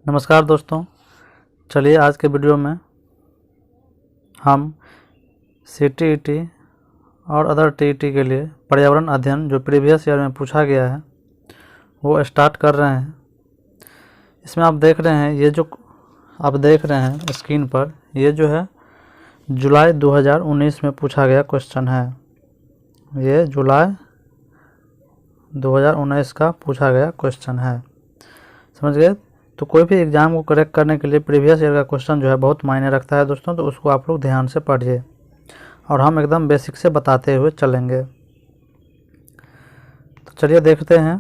नमस्कार दोस्तों, चलिए आज के वीडियो में हम CTET और अदर TET के लिए पर्यावरण अध्ययन जो प्रीवियस ईयर में पूछा गया है वो स्टार्ट कर रहे हैं। इसमें आप देख रहे हैं, ये जो आप देख रहे हैं स्क्रीन पर, ये जो है जुलाई 2019 में पूछा गया क्वेश्चन है। ये जुलाई 2019 का पूछा गया क्वेश्चन है, समझ गए। तो कोई भी एग्ज़ाम को करेक्ट करने के लिए प्रीवियस ईयर का क्वेश्चन जो है बहुत मायने रखता है दोस्तों, तो उसको आप लोग ध्यान से पढ़िए और हम एकदम बेसिक से बताते हुए चलेंगे। तो चलिए देखते हैं।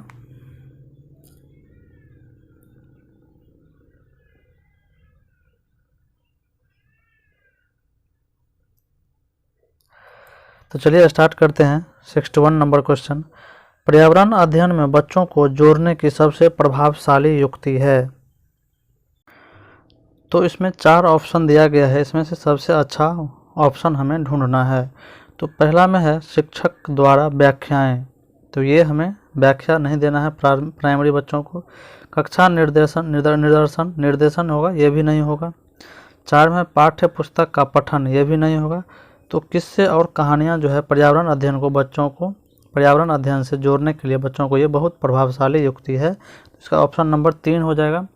तो चलिए स्टार्ट करते हैं। 61 नंबर क्वेश्चन, पर्यावरण अध्ययन में बच्चों को जोड़ने की सबसे प्रभावशाली युक्ति है। तो इसमें 4 ऑप्शन दिया गया है, इसमें से सबसे अच्छा ऑप्शन हमें ढूंढना है। तो पहला में है शिक्षक द्वारा व्याख्याएं, तो ये हमें व्याख्या नहीं देना है प्राइमरी बच्चों को। कक्षा निर्देशन होगा, ये भी नहीं होगा। 4 में पाठ्य पुस्तक का पठन, ये भी नहीं होगा। तो किस्से और कहानियाँ जो है पर्यावरण अध्ययन को बच्चों को पर्यावरण अध्ययन से जोड़ने के लिए बच्चों को ये बहुत प्रभावशाली युक्ति है। तो इसका ऑप्शन नंबर 3 हो जाएगा।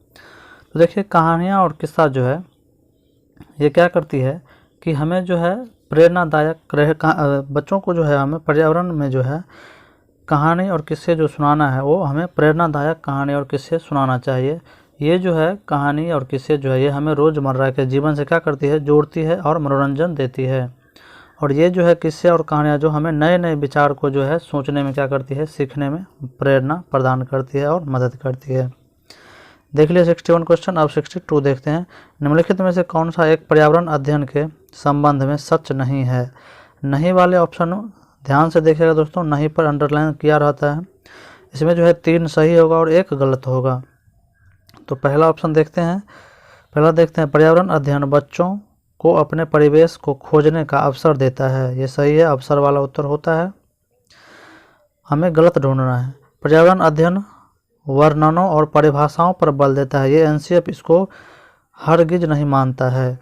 तो देखिए, कहानियाँ और किस्सा जो है ये क्या करती है कि हमें जो है प्रेरणादायक बच्चों को जो है हमें पर्यावरण में जो है कहानी और किस्से जो सुनाना है, वो हमें प्रेरणादायक कहानी और किस्से सुनाना चाहिए। ये जो है कहानी और किस्से जो है ये हमें रोज़मर्रा के जीवन से क्या करती है, जोड़ती है और मनोरंजन देती है। और ये जो है किस्से और कहानियाँ जो हमें नए नए विचार को जो है सोचने में क्या करती है, सीखने में प्रेरणा प्रदान करती है और मदद करती है। देख लिया 61 क्वेश्चन। अब 62 देखते हैं। निम्नलिखित में से कौन सा एक पर्यावरण अध्ययन के संबंध में सच नहीं है। नहीं वाले ऑप्शन ध्यान से देखिएगा दोस्तों, नहीं पर अंडरलाइन किया रहता है। इसमें जो है 3 सही होगा और 1 गलत होगा। तो पहला ऑप्शन देखते हैं। पर्यावरण अध्ययन बच्चों को अपने परिवेश को खोजने का अवसर देता है, ये सही है, अवसर वाला उत्तर होता है। हमें गलत ढूंढना है। पर्यावरण अध्ययन वर्णनों और परिभाषाओं पर बल देता है, ये NCF इसको हरगिज नहीं मानता है।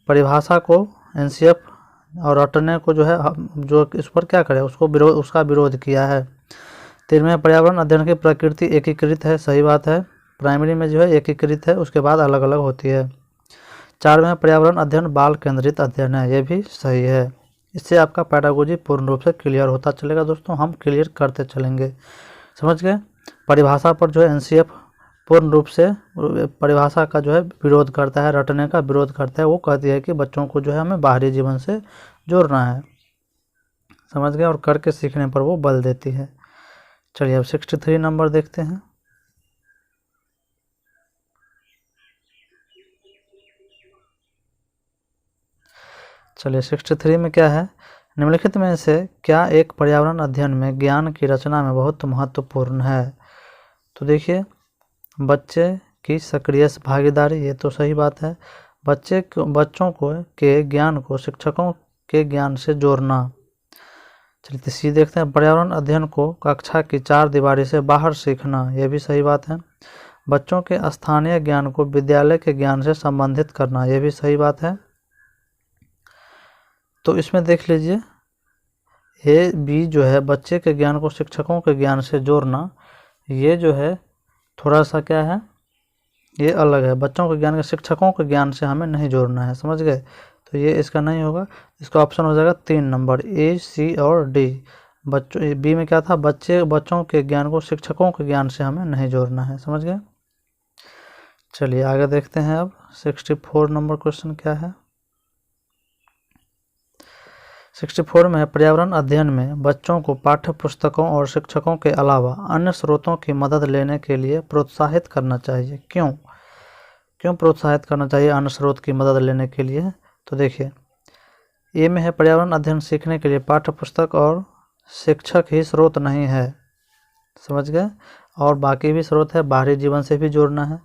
परिभाषा को NCF और रटने को जो है जो इस पर क्या करे, उसका विरोध किया है। 3 में पर्यावरण अध्ययन की प्रकृति एकीकृत है, सही बात है। प्राइमरी में जो है एकीकृत है, उसके बाद अलग अलग होती है। 4 में पर्यावरण अध्ययन बाल केंद्रित अध्ययन है, ये भी सही है। इससे आपका पैडागोजी पूर्ण रूप से क्लियर होता चलेगा दोस्तों, हम क्लियर करते चलेंगे, समझ गए। परिभाषा पर जो है NCF पूर्ण रूप से परिभाषा का जो है विरोध करता है, रटने का विरोध करता है। वो कहती है कि बच्चों को जो है हमें बाहरी जीवन से जोड़ना है, समझ गए, और करके सीखने पर वो बल देती है। चलिए अब 63 नंबर देखते हैं। चलिए 63 में क्या है, निम्नलिखित में से क्या एक पर्यावरण अध्ययन में ज्ञान की रचना में बहुत महत्वपूर्ण है। तो देखिए, बच्चे की सक्रिय भागीदारी, ये तो सही बात है। बच्चों को के ज्ञान को शिक्षकों के ज्ञान से जोड़ना। चलिए सी देखते हैं। पर्यावरण अध्ययन को कक्षा की 4 दीवारी से बाहर सीखना, ये भी सही बात है। बच्चों के स्थानीय ज्ञान को विद्यालय के ज्ञान से संबंधित करना, ये भी सही बात है। तो इसमें देख लीजिए, A, B जो है बच्चे के ज्ञान को शिक्षकों के ज्ञान से जोड़ना, ये जो है थोड़ा सा क्या है, ये अलग है। बच्चों के ज्ञान के शिक्षकों के ज्ञान से हमें नहीं जोड़ना है, समझ गए। तो ये इसका नहीं होगा। इसका ऑप्शन हो जाएगा 3 नंबर A, C और D। B में क्या था, बच्चों के ज्ञान को शिक्षकों के ज्ञान से हमें नहीं जोड़ना है, समझ गए। चलिए आगे देखते हैं। अब 64 नंबर क्वेश्चन क्या है। 64 में पर्यावरण अध्ययन में बच्चों को पाठ्य पुस्तकों और शिक्षकों के अलावा अन्य स्रोतों की मदद लेने के लिए प्रोत्साहित करना चाहिए। क्यों प्रोत्साहित करना चाहिए अन्य स्रोत की मदद लेने के लिए। तो देखिए, ए में है पर्यावरण अध्ययन सीखने के लिए पाठ्य पुस्तक और शिक्षक ही स्रोत नहीं है, समझ गए, और बाकी भी स्रोत है, बाहरी जीवन से भी जोड़ना है।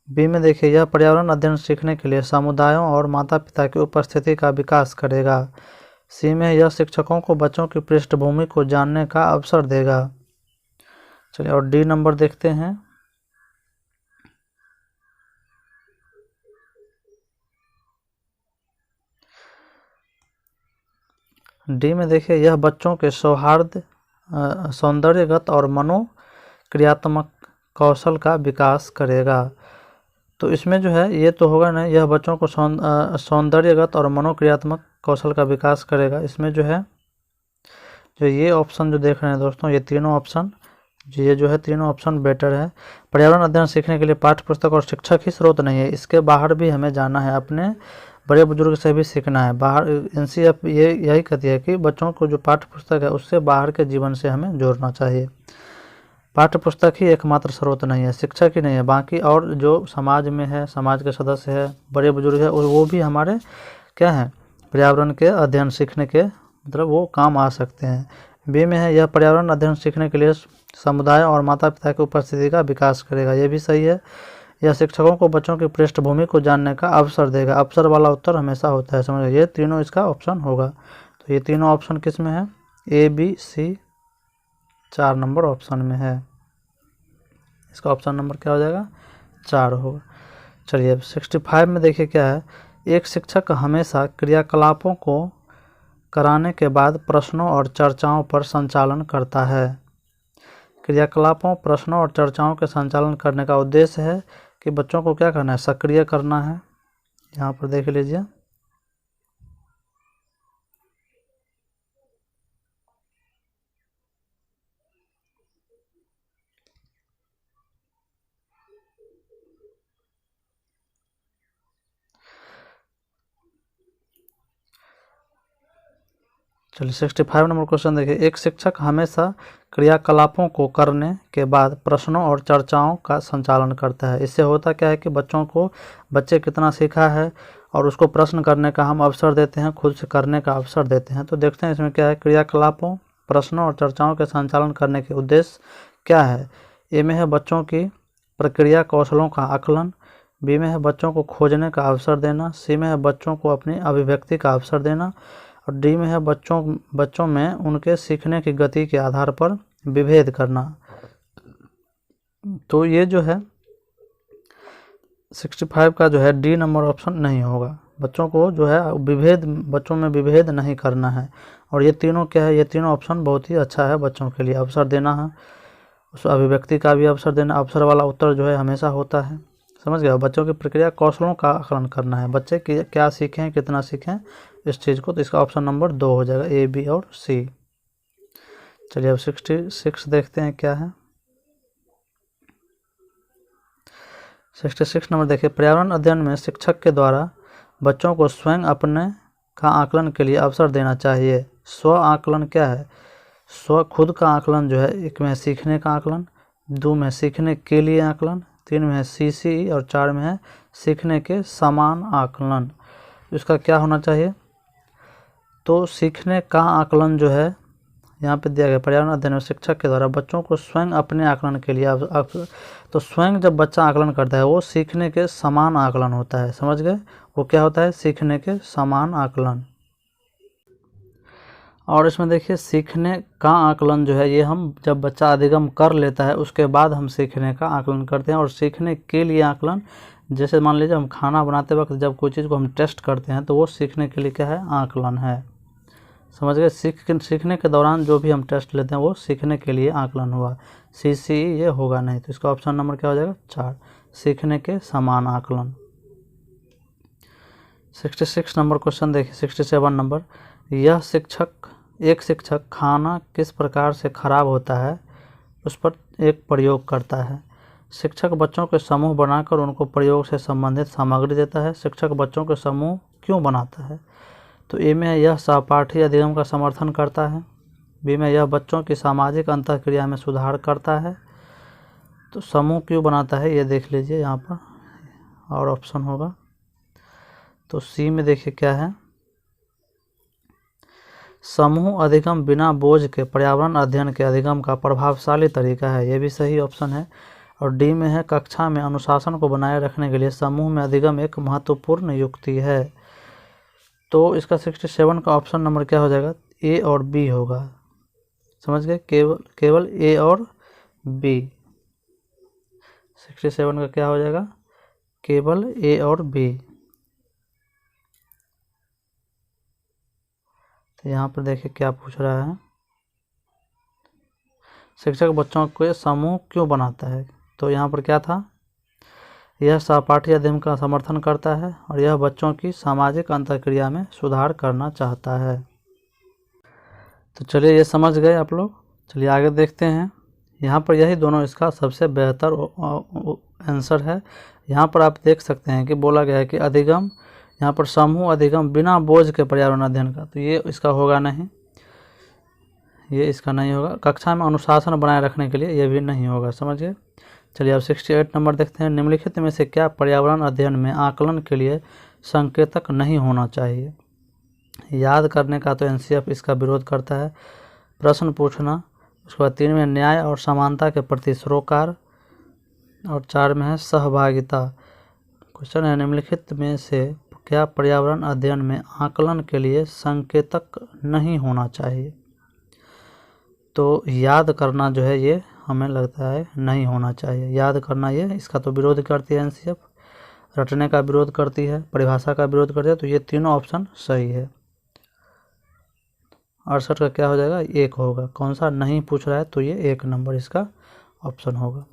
बी में देखिए, यह पर्यावरण अध्ययन सीखने के लिए समुदायों और माता पिता की उपस्थिति का विकास करेगा। सी में यह शिक्षकों को बच्चों की पृष्ठभूमि को जानने का अवसर देगा। चलिए और डी नंबर देखते हैं। डी में देखिए, यह बच्चों के सौहार्द, सौंदर्यगत और मनोक्रियात्मक कौशल का विकास करेगा। तो इसमें जो है ये तो होगा ना, यह बच्चों को सौंदर्यगत और मनोक्रियात्मक कौशल का विकास करेगा। इसमें जो है जो ये ऑप्शन जो देख रहे हैं दोस्तों, ये तीनों ऑप्शन, ये जो है तीनों ऑप्शन बेटर है। पर्यावरण अध्ययन सीखने के लिए पाठ्य पुस्तक और शिक्षक ही स्रोत नहीं है, इसके बाहर भी हमें जाना है, अपने बड़े बुजुर्ग से भी सीखना है। बाहर NCERT ये यही कहती है कि बच्चों को जो पाठ्य पुस्तक है उससे बाहर के जीवन से हमें जोड़ना चाहिए। पाठ्य पुस्तक ही एकमात्र स्रोत नहीं है, शिक्षक ही नहीं है, बाकी और जो समाज में है, समाज के सदस्य है, बड़े बुजुर्ग है, और वो भी हमारे क्या है, पर्यावरण के अध्ययन सीखने के मतलब वो काम आ सकते हैं। बी में है, यह पर्यावरण अध्ययन सीखने के लिए समुदाय और माता पिता की उपस्थिति का विकास करेगा, ये भी सही है। यह शिक्षकों को बच्चों की पृष्ठभूमि को जानने का अवसर देगा, अवसर वाला उत्तर हमेशा होता है, समझ, ये तीनों इसका ऑप्शन होगा। तो ये तीनों ऑप्शन किस में है, ABC 4 नंबर ऑप्शन में है, इसका ऑप्शन नंबर क्या हो जाएगा, 4 होगा। चलिए अब 65 में देखिए क्या है, एक शिक्षक हमेशा क्रियाकलापों को कराने के बाद प्रश्नों और चर्चाओं पर संचालन करता है। क्रियाकलापों, प्रश्नों और चर्चाओं के संचालन करने का उद्देश्य है कि बच्चों को क्या करना है, सक्रिय करना है। यहाँ पर देख लीजिए, चलिए 65 नंबर क्वेश्चन देखिए, एक शिक्षक हमेशा क्रियाकलापों को करने के बाद प्रश्नों और चर्चाओं का संचालन करता है। इससे होता क्या है कि बच्चे कितना सीखा है और उसको प्रश्न करने का हम अवसर देते हैं, खुद से करने का अवसर देते हैं। तो देखते हैं इसमें क्या है, क्रियाकलापों, प्रश्नों और चर्चाओं के संचालन करने के उद्देश्य क्या है। ए में है बच्चों की प्रक्रिया कौशलों का आकलन, बी में है बच्चों को खोजने का अवसर देना, सी में है बच्चों को अपनी अभिव्यक्ति का अवसर देना, और डी में है बच्चों में उनके सीखने की गति के आधार पर विभेद करना। तो ये जो है 65 का जो है डी नंबर ऑप्शन नहीं होगा, बच्चों को जो है बच्चों में विभेद नहीं करना है। और ये तीनों क्या है, ये तीनों ऑप्शन बहुत ही अच्छा है बच्चों के लिए, अवसर देना है, उस अभिव्यक्ति का भी अवसर देना, अवसर वाला उत्तर जो है हमेशा होता है, समझ गया। बच्चों की प्रक्रिया कौशलों का आकलन करना है, बच्चे क्या सीखें, कितना सीखें इस चीज़ को, तो इसका ऑप्शन नंबर 2 हो जाएगा, A, B और C। चलिए अब 66 देखते हैं क्या है। 66 नंबर देखिए, पर्यावरण अध्ययन में शिक्षक के द्वारा बच्चों को स्वयं अपने का आकलन के लिए अवसर देना चाहिए। स्व आकलन क्या है, खुद का आकलन जो है, एक में सीखने का आकलन, 2 में सीखने के लिए आकलन, 3 में है CCE और 4 में है सीखने के समान आकलन। इसका क्या होना चाहिए, तो सीखने का आकलन जो है यहाँ पे दिया गया, पर्यावरण अध्ययन में शिक्षक के द्वारा बच्चों को स्वयं अपने आकलन के लिए तो स्वयं जब बच्चा आकलन करता है वो सीखने के समान आकलन होता है, समझ गए, वो क्या होता है, सीखने के समान आकलन। और इसमें देखिए सीखने का आकलन जो है, ये हम जब बच्चा अधिगम कर लेता है उसके बाद हम सीखने का आकलन करते हैं। और सीखने के लिए आकलन, जैसे मान लीजिए हम खाना बनाते वक्त जब कोई चीज़ को हम टेस्ट करते हैं तो वो सीखने के लिए क्या है, आकलन है, समझ गए। सीखने के दौरान जो भी हम टेस्ट लेते हैं वो सीखने के लिए आकलन हुआ, CCE ये होगा नहीं, तो इसका ऑप्शन नंबर क्या हो जाएगा, 4, सीखने के समान आकलन। 66 नंबर क्वेश्चन देखिए, 67 नंबर, एक शिक्षक खाना किस प्रकार से खराब होता है उस पर एक प्रयोग करता है। शिक्षक बच्चों के समूह बनाकर उनको प्रयोग से संबंधित सामग्री देता है। शिक्षक बच्चों के समूह क्यों बनाता है, तो ए में यह सहपाठी अधिगम का समर्थन करता है, बी में यह बच्चों की सामाजिक अंतःक्रिया में सुधार करता है। तो समूह क्यों बनाता है ये देख लीजिए यहाँ पर, और ऑप्शन होगा, तो सी में देखिए क्या है, समूह अधिगम बिना बोझ के पर्यावरण अध्ययन के अधिगम का प्रभावशाली तरीका है, ये भी सही ऑप्शन है। और डी में है कक्षा में अनुशासन को बनाए रखने के लिए समूह में अधिगम एक महत्वपूर्ण युक्ति है। तो इसका 67 का ऑप्शन नंबर क्या हो जाएगा, A और B होगा, समझ गए, केवल A और B। 67 का क्या हो जाएगा, केवल A और B। तो यहाँ पर देखिए क्या पूछ रहा है, शिक्षक बच्चों के समूह क्यों बनाता है। तो यहाँ पर क्या था, यह सहपाठी अध्ययन का समर्थन करता है और यह बच्चों की सामाजिक अंतःक्रिया में सुधार करना चाहता है। तो चलिए ये समझ गए आप लोग। चलिए आगे देखते हैं। यहाँ पर यही दोनों इसका सबसे बेहतर आंसर है। यहाँ पर आप देख सकते हैं कि बोला गया है कि अधिगम, यहाँ पर समूह अधिगम बिना बोझ के पर्यावरण अध्ययन का, तो ये इसका होगा नहीं, ये इसका नहीं होगा। कक्षा में अनुशासन बनाए रखने के लिए ये भी नहीं होगा, समझ गए। चलिए अब 68 नंबर देखते हैं। निम्नलिखित में से क्या पर्यावरण अध्ययन में आकलन के लिए संकेतक नहीं होना चाहिए। याद करने का तो एनसीएफ इसका विरोध करता है। प्रश्न पूछना, उसके बाद 3 में न्याय और समानता के प्रति सरोकार, और 4 में है सहभागिता। क्वेश्चन है निम्नलिखित में से क्या पर्यावरण अध्ययन में आकलन के लिए संकेतक नहीं होना चाहिए। तो याद करना जो है ये हमें लगता है नहीं होना चाहिए। याद करना ये इसका तो विरोध करती है एनसीएफ, रटने का विरोध करती है, परिभाषा का विरोध करती है। तो ये तीनों ऑप्शन सही है। 68 का क्या हो जाएगा, 1 होगा। कौन सा नहीं पूछ रहा है, तो ये 1 नंबर इसका ऑप्शन होगा।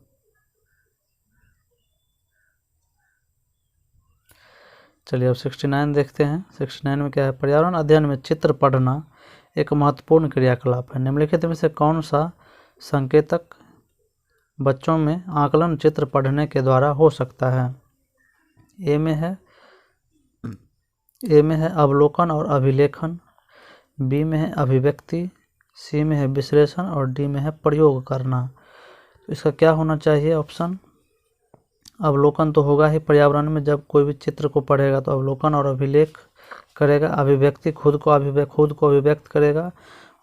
चलिए अब 69 देखते हैं। 69 में क्या है, पर्यावरण अध्ययन में चित्र पढ़ना एक महत्वपूर्ण क्रियाकलाप है। निम्नलिखित में से कौन सा संकेतक बच्चों में आकलन चित्र पढ़ने के द्वारा हो सकता है। ए में है अवलोकन और अभिलेखन, बी में है अभिव्यक्ति, सी में है विश्लेषण और डी में है प्रयोग करना। तो इसका क्या होना चाहिए ऑप्शन, अवलोकन तो होगा ही। पर्यावरण में जब कोई भी चित्र को पढ़ेगा तो अवलोकन और अभिलेख करेगा, अभिव्यक्ति खुद को अभिव्यक्त करेगा,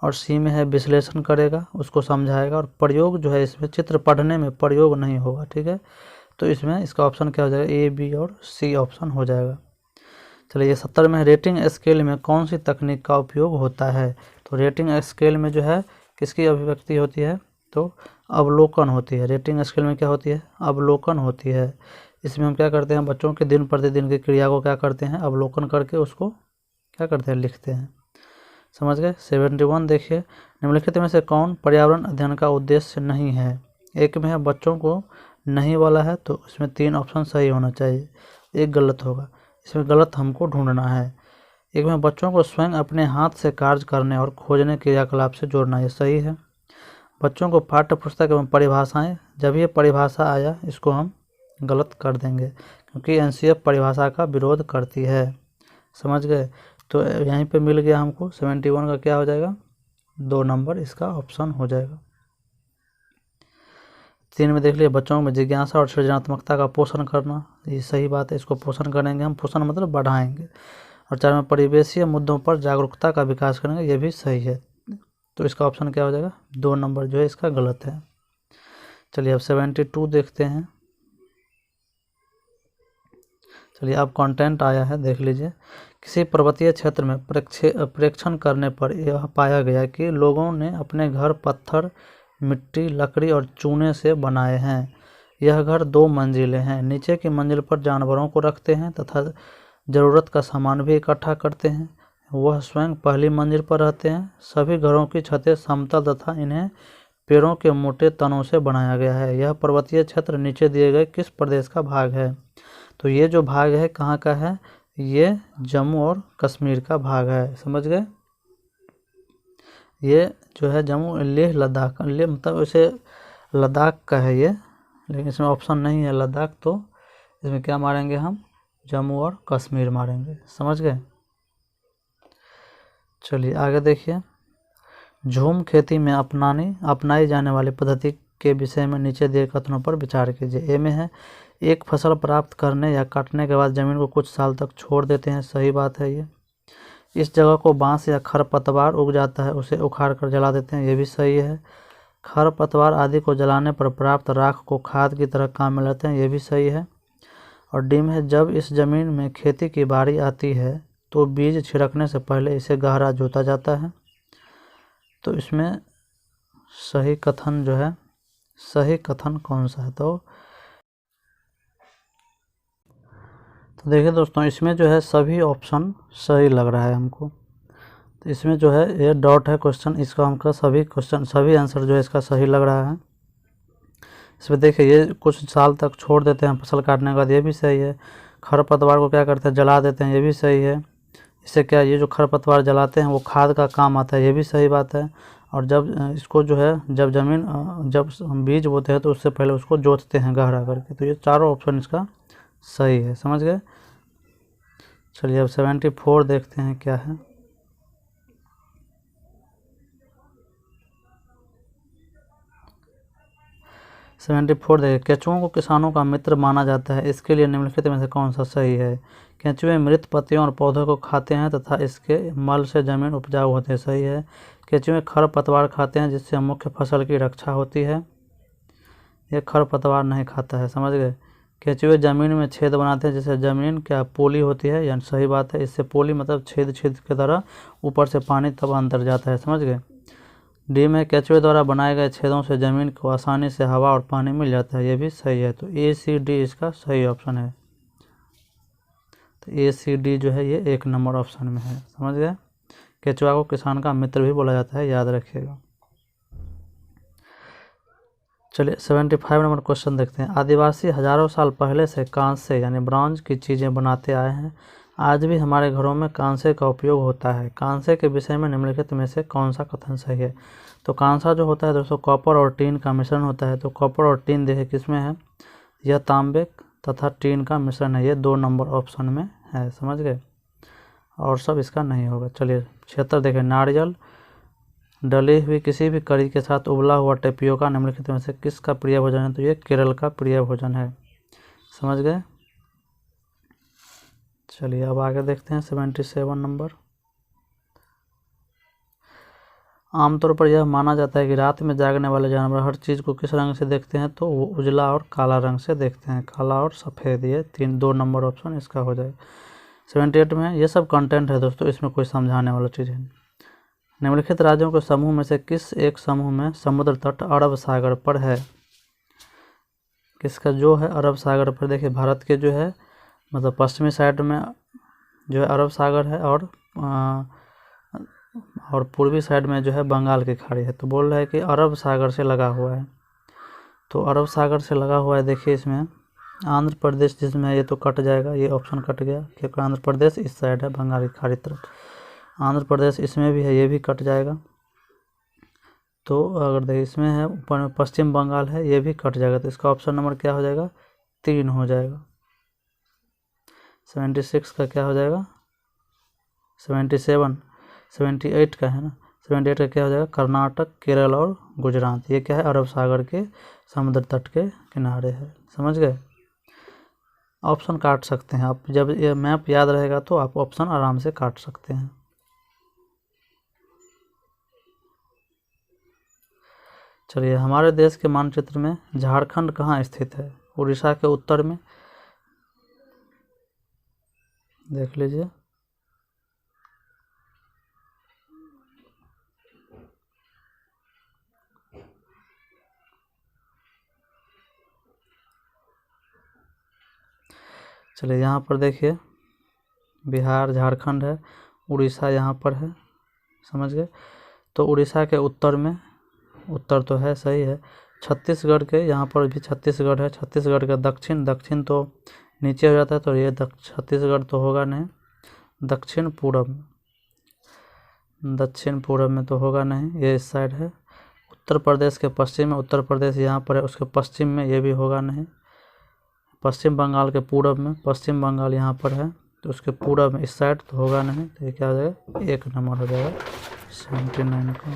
और सी में है विश्लेषण करेगा, उसको समझाएगा, और प्रयोग जो है इसमें चित्र पढ़ने में प्रयोग नहीं होगा, ठीक है। तो इसमें इसका ऑप्शन क्या हो जाएगा, ए, बी और सी ऑप्शन हो जाएगा। चलिए 70 में रेटिंग स्केल में कौन सी तकनीक का उपयोग होता है। तो रेटिंग स्केल में जो है किसकी अभिव्यक्ति होती है, तो अवलोकन होती है। रेटिंग स्केल में क्या होती है, अवलोकन होती है। इसमें हम क्या करते हैं, बच्चों के दिन प्रतिदिन की क्रिया को क्या करते हैं, अवलोकन करके उसको क्या करते हैं, लिखते हैं, समझ गए। 71 देखिए, निम्नलिखित में से कौन पर्यावरण अध्ययन का उद्देश्य नहीं है। एक में है बच्चों को नहीं वाला है, तो इसमें 3 ऑप्शन सही होना चाहिए, एक गलत होगा, इसमें गलत हमको ढूंढना है। एक में बच्चों को स्वयं अपने हाथ से कार्य करने और खोजने क्रियाकलाप से जोड़ना, ये सही है। बच्चों को पाठ्य पुस्तक एवं परिभाषाएं, जब ये परिभाषा आया इसको हम गलत कर देंगे, क्योंकि एनसीएफ परिभाषा का विरोध करती है, समझ गए। तो यहीं पे मिल गया हमको 71 का क्या हो जाएगा, 2 नंबर इसका ऑप्शन हो जाएगा। 3 में देख लिया, बच्चों में जिज्ञासा और सृजनात्मकता का पोषण करना, ये सही बात है, इसको पोषण करेंगे हम, पोषण मतलब बढ़ाएंगे। और 4 में परिवेशीय मुद्दों पर जागरूकता का विकास करेंगे, ये भी सही है। तो इसका ऑप्शन क्या हो जाएगा, 2 नंबर जो है इसका गलत है। चलिए अब 72 देखते हैं। चलिए अब कंटेंट आया है, देख लीजिए। किसी पर्वतीय क्षेत्र में प्रेक्षण करने पर यह पाया गया कि लोगों ने अपने घर पत्थर, मिट्टी, लकड़ी और चूने से बनाए हैं। यह घर 2 मंजिलें हैं। नीचे की मंजिल पर जानवरों को रखते हैं तथा ज़रूरत का सामान भी इकट्ठा करते हैं। वह स्वयं पहली मंजिल पर रहते हैं। सभी घरों की छतें समतल तथा इन्हें पेड़ों के मोटे तनों से बनाया गया है। यह पर्वतीय क्षेत्र नीचे दिए गए किस प्रदेश का भाग है। तो ये जो भाग है कहाँ का है, ये जम्मू और कश्मीर का भाग है, समझ गए। ये जो है जम्मू, लेह लद्दाख, लेह मतलब वैसे लद्दाख का है ये, लेकिन इसमें ऑप्शन नहीं है लद्दाख, तो इसमें क्या मारेंगे हम, जम्मू और कश्मीर मारेंगे, समझ गए। चलिए आगे देखिए, झूम खेती में अपनाई जाने वाली पद्धति के विषय में नीचे दिए कथनों पर विचार कीजिए। ए में है एक फसल प्राप्त करने या काटने के बाद जमीन को कुछ साल तक छोड़ देते हैं, सही बात है ये। इस जगह को बांस या खरपतवार उग जाता है, उसे उखाड़ कर जला देते हैं, ये भी सही है। खरपतवार आदि को जलाने पर प्राप्त राख को खाद की तरह काम में लेते हैं, ये भी सही है। और डी में है जब इस जमीन में खेती की बारी आती है तो बीज छिड़कने से पहले इसे गहरा जोता जाता है। तो इसमें सही कथन जो है, सही कथन कौन सा है, तो देखिए दोस्तों, इसमें जो है सभी ऑप्शन सही लग रहा है हमको। तो तो इसमें जो है ये डॉट है क्वेश्चन, इसका हमका सभी आंसर जो है इसका सही लग रहा है। इसमें देखिए ये कुछ साल तक छोड़ देते हैं फसल काटने के बाद, ये भी सही है। खरपतवार को क्या करते हैं, जला देते हैं, ये भी सही है। इससे क्या, ये जो खरपतवार जलाते हैं वो खाद का काम आता है, ये भी सही बात है। और जब इसको जो है जब हम बीज बोते हैं तो उससे पहले उसको जोतते हैं गहरा करके। तो ये चारों ऑप्शन इसका सही है, समझ गए। चलिए अब 74 देखते हैं क्या है। 74 देखिए, केंचुओं को किसानों का मित्र माना जाता है, इसके लिए निम्नलिखित में से कौन सा सही है। केंचुए मृत पत्तियों और पौधों को खाते हैं तथा इसके मल से जमीन उपजाऊ होती है, सही है। केंचुए खरपतवार खाते हैं जिससे मुख्य फसल की रक्षा होती है, ये खरपतवार नहीं खाता है, समझ गए। केंचुए जमीन में छेद बनाते हैं जिससे जमीन क्या पोली होती है, यानी सही बात है। इससे पोली मतलब छेद की तरह ऊपर से पानी तब अंदर जाता है, समझ गए। डी में केंचुए द्वारा बनाए गए छेदों से जमीन को आसानी से हवा और पानी मिल जाता है, ये भी सही है। तो ए सी डी इसका सही ऑप्शन है। तो ए सी डी जो है ये 1 नंबर ऑप्शन में है, समझ गए। केंचुआ को किसान का मित्र भी बोला जाता है, याद रखिएगा। चलिए 75 नंबर क्वेश्चन देखते हैं। आदिवासी हजारों साल पहले से कांसे यानी ब्रॉन्ज की चीज़ें बनाते आए हैं, आज भी हमारे घरों में कांसे का उपयोग होता है। कांसे के विषय में निम्नलिखित में से कौन सा कथन सही है। तो कांसा जो होता है दोस्तों कॉपर और टीन का मिश्रण होता है। तो कॉपर और टीन देखिए किसमें है, यह तांबे तथा टीन का मिश्रण है, ये 2 नंबर ऑप्शन में है, समझ गए। और सब इसका नहीं होगा। चलिए 76 देखें, नारियल डली हुई किसी भी करी के साथ उबला हुआ टेपियोका निम्नलिखित में से किसका प्रिय भोजन है। तो ये केरल का प्रिय भोजन है, समझ गए। चलिए अब आगे देखते हैं 77 नंबर। आमतौर पर यह माना जाता है कि रात में जागने वाले जानवर हर चीज़ को किस रंग से देखते हैं। तो वो उजला और काला रंग से देखते हैं, काला और सफ़ेद, ये 2 नंबर ऑप्शन इसका हो जाएगा। 78 में ये सब कंटेंट है दोस्तों, इसमें कोई समझाने वाला चीज़ है। निम्नलिखित राज्यों के समूह में से किस एक समूह में समुद्र तट अरब सागर पर है। किसका जो है अरब सागर पर, देखिए भारत के जो है मतलब पश्चिमी साइड में जो है अरब सागर है और पूर्वी साइड में जो है बंगाल की खाड़ी है। तो बोल रहा है कि अरब सागर से लगा हुआ है। तो अरब सागर से लगा हुआ है, देखिए इसमें आंध्र प्रदेश जिसमें ये तो कट जाएगा, ये ऑप्शन कट गया क्योंकि आंध्र प्रदेश इस साइड है बंगाल की खाड़ी तरफ। आंध्र प्रदेश इसमें भी है, ये भी कट जाएगा। तो अगर देखिए इसमें है ऊपर में पश्चिम बंगाल है, ये भी कट जाएगा। तो इसका ऑप्शन नंबर क्या हो जाएगा, 3 हो जाएगा। 76 का क्या हो जाएगा, 78 का है ना, 78 का क्या हो जाएगा, कर्नाटक, केरल और गुजरात। ये क्या है, अरब सागर के समुद्र तट के किनारे है, समझ गए। ऑप्शन काट सकते हैं आप, जब ये मैप याद रहेगा तो आप ऑप्शन आराम से काट सकते हैं। चलिए हमारे देश के मानचित्र में झारखंड कहाँ स्थित है। उड़ीसा के उत्तर में, देख लीजिए। चलिए यहाँ पर देखिए बिहार झारखंड है, उड़ीसा यहाँ पर है, समझ गए। तो उड़ीसा के उत्तर में, उत्तर तो है सही है। छत्तीसगढ़ के यहाँ पर भी छत्तीसगढ़ है। छत्तीसगढ़ का दक्षिण तो नीचे हो जाता है, तो ये छत्तीसगढ़ तो होगा नहीं। दक्षिण पूरब में तो होगा नहीं, ये इस साइड है। उत्तर प्रदेश के पश्चिम में, उत्तर प्रदेश यहाँ पर है, उसके पश्चिम में ये भी होगा नहीं। पश्चिम बंगाल के पूरब में, पश्चिम बंगाल यहाँ पर है, तो उसके पूरब में इस साइड तो होगा नहीं। तो ये क्या हो जाएगा, 1 नंबर हो जाएगा 79 का।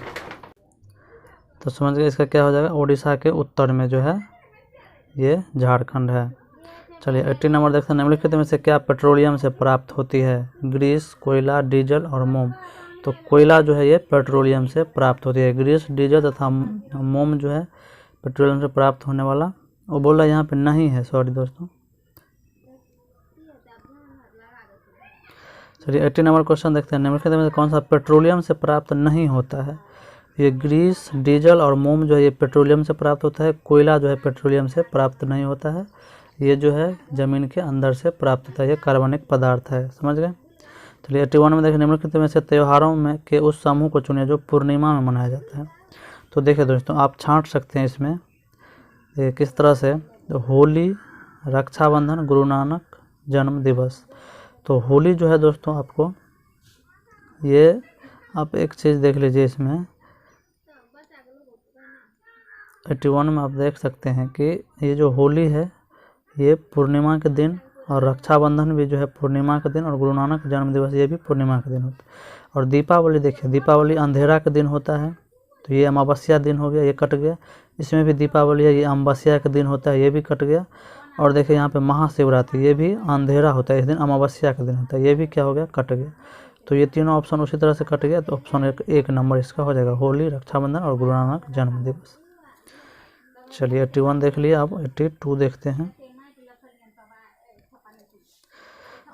तो समझ गए इसका क्या हो जाएगा, उड़ीसा के उत्तर में जो है ये झारखंड है। चलिए 80 नंबर देखते हैं। निम्नलिखित में से क्या पेट्रोलियम से प्राप्त होती है। ग्रीस, कोयला, डीजल और मोम। तो कोयला जो है ये पेट्रोलियम से प्राप्त होती है। ग्रीस, डीजल तथा मोम जो है पेट्रोलियम से प्राप्त होने वाला, वो बोल रहा है यहाँ पे नहीं है, सॉरी दोस्तों। चलिए 80 नंबर क्वेश्चन देखते हैं। निम्नलिखित में से कौन सा पेट्रोलियम से प्राप्त नहीं होता है। ये ग्रीस, डीजल और मोम जो है ये पेट्रोलियम से प्राप्त होता है। कोयला जो है पेट्रोलियम से प्राप्त नहीं होता है, ये जो है ज़मीन के अंदर से प्राप्त होता है, ये कार्बनिक पदार्थ है, समझ गए। चलिए 81 में देखिए, निम्नलिखित में से त्योहारों में के उस समूह को चुनिए जो पूर्णिमा में मनाया जाता है। तो देखिए दोस्तों, आप छांट सकते हैं इसमें किस तरह से। तो होली, रक्षाबंधन, गुरु नानक जन्म दिवस। तो होली जो है दोस्तों, आपको ये आप एक चीज़ देख लीजिए इसमें 81 में आप देख सकते हैं कि ये जो होली है ये पूर्णिमा के दिन, और रक्षाबंधन भी जो है पूर्णिमा के दिन, और गुरु नानक जन्म दिवस ये भी पूर्णिमा के दिन होता है। और दीपावली देखिए, दीपावली अंधेरा के दिन होता है, तो ये अमावस्या दिन हो गया, ये कट गया। इसमें भी दीपावली है, ये अमावस्या के दिन होता है, ये भी कट गया। और देखिए यहाँ पे महाशिवरात्रि, ये भी अंधेरा होता है, इस दिन अमावस्या के दिन होता है, ये भी क्या हो गया, कट गया। तो ये तीनों ऑप्शन उसी तरह से कट गया। तो ऑप्शन एक नंबर इसका हो जाएगा, होली, रक्षाबंधन और गुरु नानक जन्म दिवस। चलिए 81 देख लिया, अब 82 देखते हैं।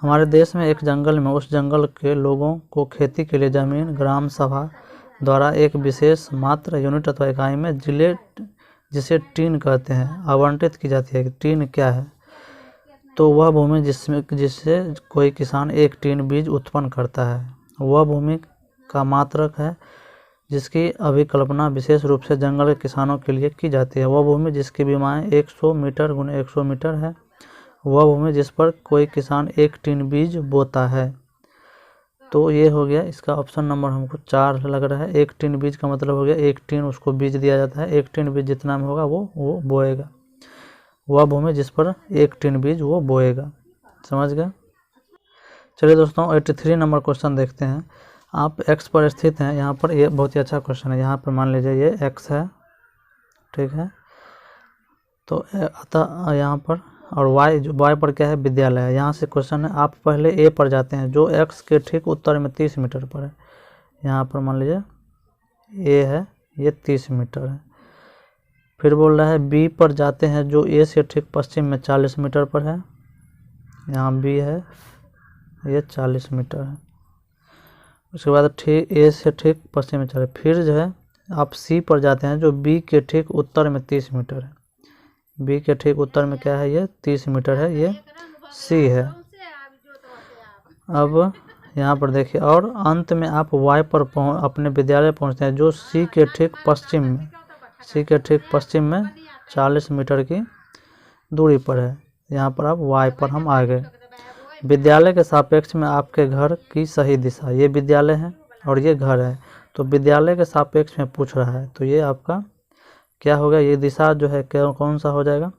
हमारे देश में एक जंगल में उस जंगल के लोगों को खेती के लिए जमीन ग्राम सभा द्वारा एक विशेष मात्र यूनिट अथवा इकाई में जिसे टीन कहते हैं आवंटित की जाती है। टीन क्या है? तो वह भूमि जिससे कोई किसान एक टीन बीज उत्पन्न करता है, वह भूमि का मात्रक है जिसकी अभिकल्पना विशेष रूप से जंगल के किसानों के लिए की जाती है। वह भूमि जिसकी बीमाएँ 100 मीटर गुने 100 मीटर है, वह भूमि जिस पर कोई किसान एक टीन बीज बोता है। तो ये हो गया इसका ऑप्शन नंबर हमको 4 लग रहा है। एक टीन बीज का मतलब हो गया एक टीन उसको बीज दिया जाता है, एक टीन बीज जितना में होगा वो बोएगा, वह भूमि जिस पर एक टीन बीज वो बोएगा। समझ गए? चलिए दोस्तों 83 नंबर क्वेश्चन देखते हैं। आप एक्स पर स्थित हैं, यहाँ पर ये बहुत ही अच्छा क्वेश्चन है। यहाँ पर मान लीजिए ये एक्स है, ठीक है, तो अतः यहाँ पर, और वाई पर क्या है, विद्यालय है। यहाँ से क्वेश्चन है, आप पहले ए पर जाते हैं जो एक्स के ठीक उत्तर में 30 मीटर पर है। यहाँ पर मान लीजिए ए है, ये 30 मीटर है। फिर बोल रहा है बी पर जाते हैं जो ए से ठीक पश्चिम में 40 मीटर पर है। यहाँ बी है, ये 40 मीटर है। उसके बाद ठीक ए से ठीक पश्चिम में 40। फिर जो है आप सी पर जाते हैं जो बी के ठीक उत्तर में 30 मीटर है। बी के ठीक उत्तर में क्या है, ये 30 मीटर है, ये सी है। अब यहाँ पर देखिए, और अंत में आप वाई पर अपने विद्यालय पहुँचते हैं जो सी के ठीक पश्चिम में 40 मीटर की दूरी पर है। यहाँ पर आप वाई पर हम आ गए। विद्यालय के सापेक्ष में आपके घर की सही दिशा, ये विद्यालय है और ये घर है, तो विद्यालय के सापेक्ष में पूछ रहा है, तो ये आपका क्या होगा, ये दिशा जो है कौन सा हो जाएगा,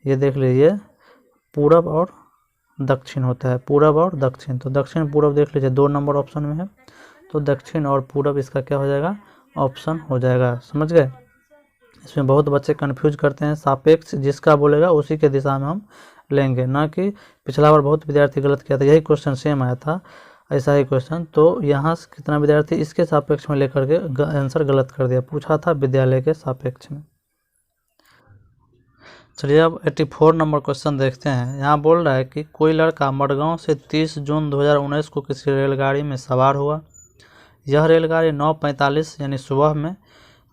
ये देख लीजिए पूरब और दक्षिण होता है, पूरब और दक्षिण। तो दक्षिण पूरब देख लीजिए 2 नंबर ऑप्शन में है, तो दक्षिण और पूरब इसका क्या हो जाएगा, ऑप्शन हो जाएगा। समझ गए? इसमें बहुत बच्चे कंफ्यूज करते हैं, सापेक्ष जिसका बोलेगा उसी के दिशा में हम लेंगे, ना कि पिछला बार बहुत विद्यार्थी गलत किया था, यही क्वेश्चन सेम आया था, ऐसा ही क्वेश्चन। तो यहाँ से कितना विद्यार्थी इसके सापेक्ष में लेकर के आंसर गलत कर दिया, पूछा था विद्यालय के सापेक्ष में। चलिए अब 84 नंबर क्वेश्चन देखते हैं। यहाँ बोल रहा है कि कोई लड़का मडगांव से 30 जून 2019 को किसी रेलगाड़ी में सवार हुआ। यह रेलगाड़ी 9:45 यानी सुबह में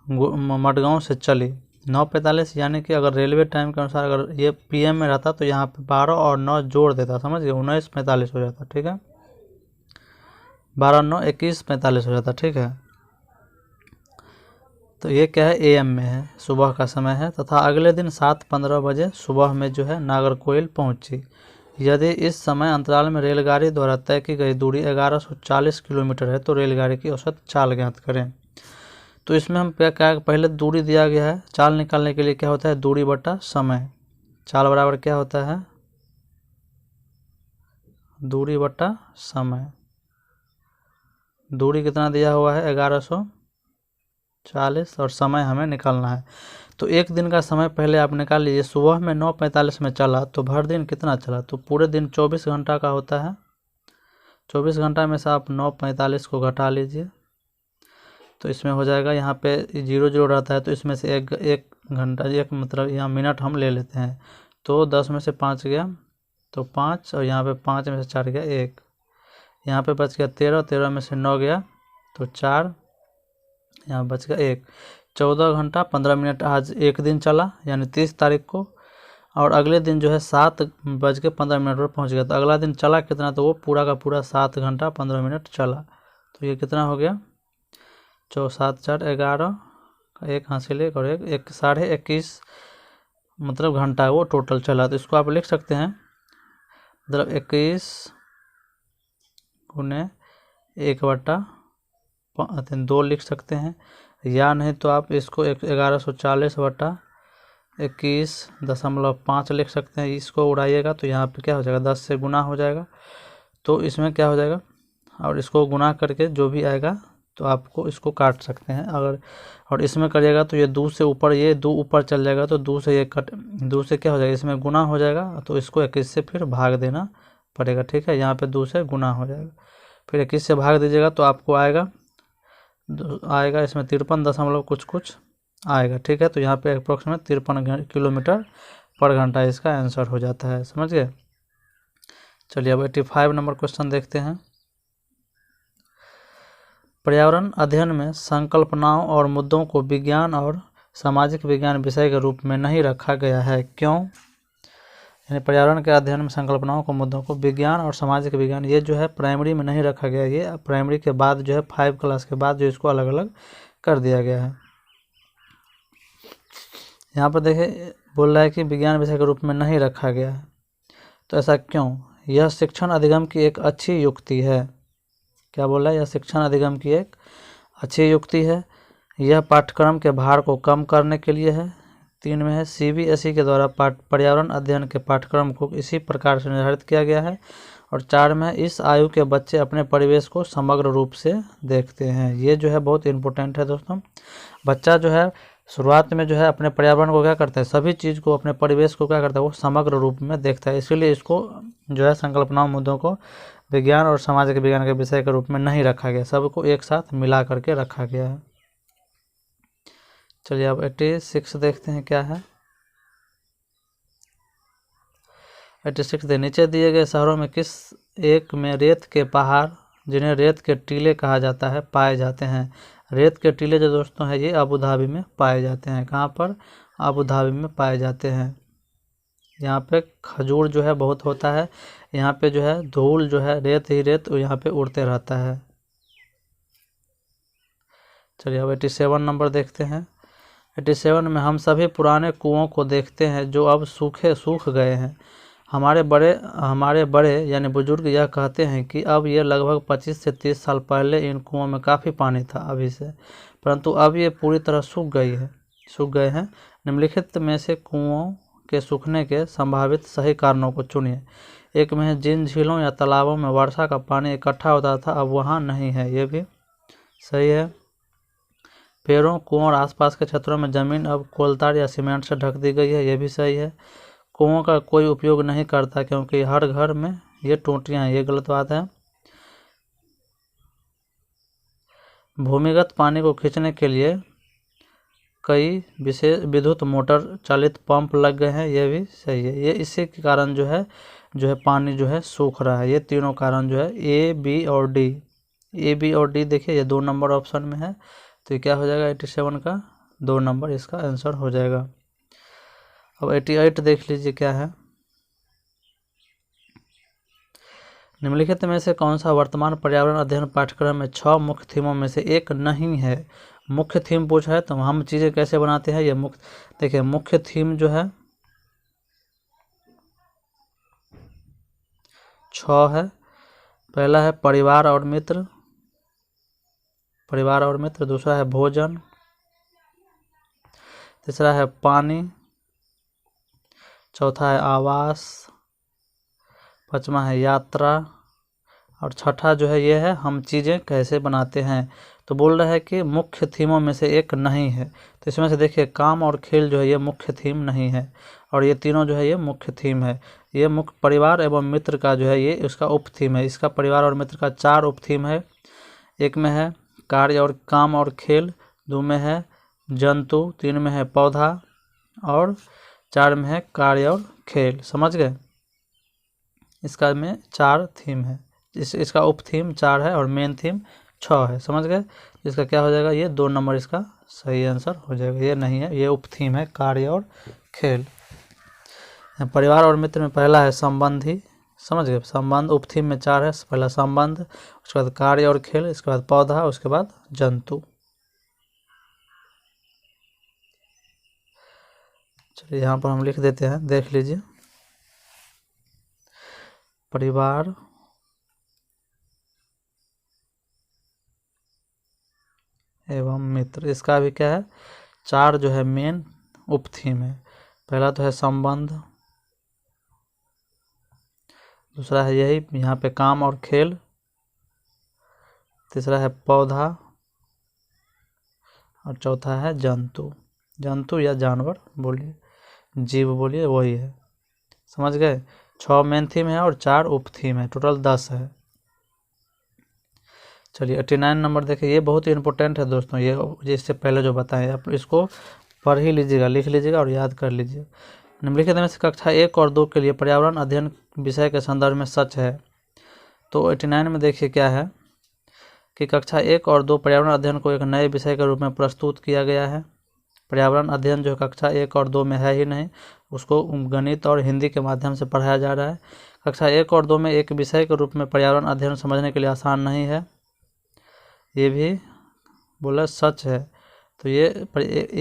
मडगांव से चली। 9:45 यानी कि अगर रेलवे टाइम के अनुसार अगर ये PM में रहता तो यहाँ पे 12 और 9 जोड़ देता, समझ गए, 19:45 हो जाता, ठीक है, 12 9 21:45 हो जाता, ठीक है। तो ये क्या है, AM में है, सुबह का समय है, तथा अगले दिन 7:15 बजे सुबह में जो है नागरकोइल पहुंची। यदि इस समय अंतराल में रेलगाड़ी द्वारा तय की गई दूरी 1140 किलोमीटर है तो रेलगाड़ी की औसत चाल ज्ञात करें। तो इसमें हम क्या पहले दूरी दिया गया है, चाल निकालने के लिए क्या होता है, दूरी बटा समय। चाल बराबर क्या होता है, दूरी बटा समय। दूरी कितना दिया हुआ है, 1140, और समय हमें निकालना है। तो एक दिन का समय पहले आप निकाल लीजिए। सुबह में 9:45 में चला तो भर दिन कितना चला, तो पूरे दिन 24 घंटा का होता है। 24 घंटा में से आप 9:45 को घटा लीजिए, तो इसमें हो जाएगा, यहाँ पे 0 रहता है तो इसमें से एक घंटा, एक मतलब यहाँ मिनट हम ले लेते हैं, तो 10 में से 5 गया तो 5, और यहाँ पे 5 में से 4 गया 1, यहाँ पे बच गया 13, 13 में से 9 गया तो 4, यहाँ बच गया 1। 14 घंटा 15 मिनट आज एक दिन चला, यानी 30 तारीख को, और अगले दिन जो है 7:15 पर पहुंच गया। तो अगला दिन चला कितना, तो वो पूरा का पूरा 7 घंटा 15 मिनट चला। तो ये कितना हो गया, 7 4 11, एक हासिल एक और एक 21.5 मतलब घंटा वो टोटल चला। तो इसको आप लिख सकते हैं, मतलब 21 गुने 1/2 लिख सकते हैं, या नहीं तो आप इसको 1140/21.5 लिख सकते हैं। इसको उड़ाइएगा तो यहाँ पे क्या हो जाएगा, 10 से गुना हो जाएगा। तो इसमें क्या हो जाएगा, और इसको गुना करके जो भी आएगा तो आपको इसको काट सकते हैं। अगर और इसमें करिएगा तो ये 2 से ऊपर, ये 2 ऊपर चल जाएगा तो 2 से ये 2 से क्या हो जाएगा, इसमें गुना हो जाएगा। तो इसको 21 से फिर भाग देना पड़ेगा, ठीक है। यहाँ पे 2 से गुना हो जाएगा, फिर 21 से भाग दीजिएगा तो आपको आएगा इसमें 53 दशमलव कुछ आएगा, ठीक है। तो यहाँ पे अप्रोक्सीमेट 53 किलोमीटर पर घंटा इसका आंसर हो जाता है, समझ गए। चलिए अब 85 नंबर क्वेश्चन देखते हैं। पर्यावरण अध्ययन में संकल्पनाओं और मुद्दों को विज्ञान और सामाजिक विज्ञान विषय के रूप में नहीं रखा गया है, क्यों। यानी पर्यावरण के अध्ययन में संकल्पनाओं को, मुद्दों को विज्ञान और सामाजिक विज्ञान, ये जो है प्राइमरी में नहीं रखा गया। ये प्राइमरी के बाद जो है 5 क्लास के बाद जो इसको अलग अलग कर दिया गया है। यहाँ पर देखिए बोल रहा है कि विज्ञान विषय के रूप में नहीं रखा गया है, तो ऐसा क्यों। यह शिक्षण अधिगम की एक अच्छी युक्ति है। क्या बोल रहा है, यह शिक्षण अधिगम की एक अच्छी युक्ति है। यह पाठ्यक्रम के भार को कम करने के लिए है। 3 में है, CBSE के द्वारा पर्यावरण अध्ययन के पाठ्यक्रम को इसी प्रकार से निर्धारित किया गया है। और 4 में, इस आयु के बच्चे अपने परिवेश को समग्र रूप से देखते हैं। ये जो है बहुत इंपॉर्टेंट है दोस्तों। बच्चा जो है शुरुआत में जो है अपने पर्यावरण को क्या करता है, सभी चीज़ को, अपने परिवेश को क्या करता है, वो समग्र रूप में देखता है। इसीलिए इसको जो है संकल्पनाओं मुद्दों को विज्ञान और सामाजिक विज्ञान के विषय के रूप में नहीं रखा गया, सबको एक साथ मिला करके रखा गया है। चलिए अब 86 देखते हैं क्या है। 86 दे, नीचे दिए गए शहरों में किस एक में रेत के पहाड़, जिन्हें रेत के टीले कहा जाता है, पाए जाते हैं। रेत के टीले जो दोस्तों है ये अबू धाबी में पाए जाते हैं। कहाँ पर, अबू धाबी में पाए जाते हैं। यहाँ पे खजूर जो है बहुत होता है। यहाँ पे जो है धूल जो है, रेत ही रेत यहाँ पे उड़ते रहता है। चलिए अब 87 नंबर देखते हैं। 87 में, हम सभी पुराने कुओं को देखते हैं जो अब सूख गए हैं। हमारे बड़े यानी बुजुर्ग यह कहते हैं कि अब ये लगभग 25 से 30 साल पहले इन कुओं में काफ़ी पानी था अभी से, परंतु अब ये पूरी तरह सूख गए हैं। निम्नलिखित में से कुओं के सूखने के संभावित सही कारणों को चुनिए। 1 में है, जिन झीलों या तालाबों में वर्षा का पानी इकट्ठा होता था अब वहाँ नहीं है, ये भी सही है। पेड़ों, कुओं और आसपास के क्षेत्रों में जमीन अब कोलतार या सीमेंट से ढक दी गई है, ये भी सही है। कुओं का कोई उपयोग नहीं करता क्योंकि हर घर में ये टोंटियाँ हैं, ये गलत बात है। भूमिगत पानी को खींचने के लिए कई विशेष विद्युत मोटर चालित पंप लग गए हैं, ये भी सही है। ये इसी के कारण जो है पानी जो है सूख रहा है। ये तीनों कारण जो है A, B और D देखिए ये 2 नंबर ऑप्शन में है, तो ये क्या हो जाएगा 87 का 2 नंबर इसका आंसर हो जाएगा। अब 88 देख लीजिए क्या है। निम्नलिखित में से कौन सा वर्तमान पर्यावरण अध्ययन पाठ्यक्रम में 6 मुख्य थीमों में से एक नहीं है। मुख्य थीम पूछा है तो हम चीज़ें कैसे बनाते हैं, ये देखिए मुख्य थीम जो है 6 है। पहला है परिवार और मित्र, दूसरा है भोजन, तीसरा है पानी, चौथा है आवास, 5वां है यात्रा, और 6ठा जो है ये है हम चीज़ें कैसे बनाते हैं। तो बोल रहा है कि मुख्य थीमों में से एक नहीं है, तो इसमें से देखिए काम और खेल जो है ये मुख्य थीम नहीं है, और ये तीनों जो है ये मुख्य थीम है। ये मुख्य परिवार एवं मित्र का जो है ये उसका उप थीम है। इसका परिवार और मित्र का 4 उप थीम है। 1 में है कार्य और काम और खेल, 2 में है जंतु, 3 में है पौधा, और 4 में है कार्य और खेल। समझ गए, इसका में 4 थीम है। इसका उप थीम 4 है और मेन थीम 6 है। समझ गए, इसका क्या हो जाएगा, ये 2 नंबर इसका सही आंसर हो जाएगा। ये नहीं है, ये उप थीम है कार्य और खेल। परिवार और मित्र में पहला है संबंधी, समझ गए, संबंध उपथीम में 4 है, पहला संबंध, उसके बाद कार्य और खेल, इसके बाद पौधा, उसके बाद जंतु। चलिए यहाँ पर हम लिख देते हैं, देख लीजिए। परिवार एवं मित्र, इसका भी क्या है, 4 जो है मेन उपथीम है। पहला तो है संबंध, दूसरा है यही यहाँ पे काम और खेल, तीसरा है पौधा, और चौथा है जंतु। जंतु या जानवर बोलिए, जीव बोलिए, वही है, समझ गए। 6 मेन थीम है और 4 उप थीम है, टोटल 10 है। चलिए 89 नंबर देखिए, ये बहुत ही इंपॉर्टेंट है दोस्तों, ये जिससे पहले जो बताएं आप इसको पढ़ ही लीजिएगा, लिख लीजिएगा और याद कर लीजिए। निम्नलिखित में से कक्षा 1 और 2 के लिए पर्यावरण अध्ययन विषय के संदर्भ में सच है। तो 89 में देखिए क्या है कि कक्षा 1 और 2 पर्यावरण अध्ययन को एक नए विषय के रूप में प्रस्तुत किया गया है। पर्यावरण अध्ययन जो कक्षा 1 और 2 में है ही नहीं, उसको गणित और हिंदी के माध्यम से पढ़ाया जा रहा है। कक्षा 1 और 2 में एक विषय के रूप में पर्यावरण अध्ययन समझने के लिए आसान नहीं है, ये भी बोला सच है। तो ये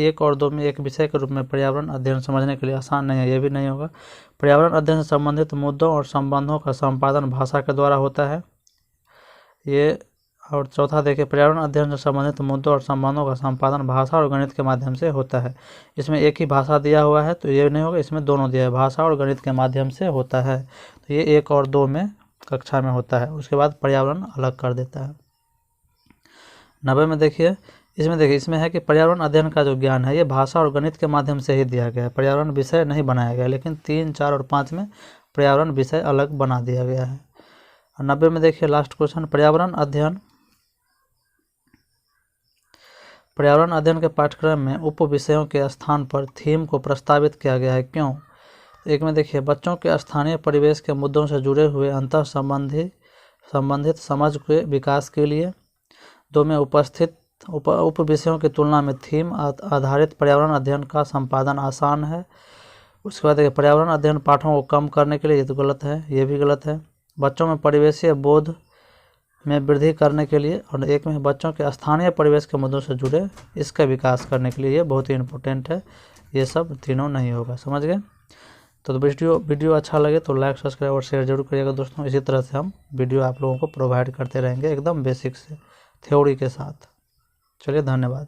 1 और 2 में एक विषय के रूप में पर्यावरण अध्ययन समझने के लिए आसान नहीं है, ये भी नहीं होगा। पर्यावरण अध्ययन से संबंधित मुद्दों और संबंधों का संपादन भाषा के द्वारा होता है, ये। और चौथा देखिए, पर्यावरण अध्ययन से संबंधित मुद्दों और संबंधों का संपादन भाषा और गणित के माध्यम से होता है। इसमें एक ही भाषा दिया हुआ है तो ये नहीं होगा, इसमें दोनों दिया है, भाषा और गणित के माध्यम से होता है। तो ये 1 और 2 में कक्षा में होता है, उसके बाद पर्यावरण अलग कर देता है। 90 में देखिए, इसमें है कि पर्यावरण अध्ययन का जो ज्ञान है ये भाषा और गणित के माध्यम से ही दिया गया है, पर्यावरण विषय नहीं बनाया गया, लेकिन 3, 4 और 5 में पर्यावरण विषय अलग बना दिया गया है। और 90 में देखिए लास्ट क्वेश्चन, पर्यावरण अध्ययन के पाठ्यक्रम में उप विषयों के स्थान पर थीम को प्रस्तावित किया गया है, क्यों? एक में देखिए, बच्चों के स्थानीय परिवेश के मुद्दों से जुड़े हुए अंतः संबंधित समझ के विकास के लिए। 2 में उपस्थित उप विषयों की तुलना में थीम आधारित पर्यावरण अध्ययन का संपादन आसान है। उसके बाद देखिए, पर्यावरण अध्ययन पाठों को कम करने के लिए, ये तो गलत है, ये भी गलत है। बच्चों में परिवेशीय बोध में वृद्धि करने के लिए, और 1 में बच्चों के स्थानीय परिवेश के मुद्दों से जुड़े इसका विकास करने के लिए, ये बहुत ही इंपॉर्टेंट है। ये सब तीनों नहीं होगा, समझ गए। तो वीडियो अच्छा लगे तो लाइक, सब्सक्राइब और शेयर जरूर करिएगा दोस्तों। इसी तरह से हम वीडियो आप लोगों को प्रोवाइड करते रहेंगे, एकदम बेसिक से थ्योरी के साथ। चलिए, धन्यवाद।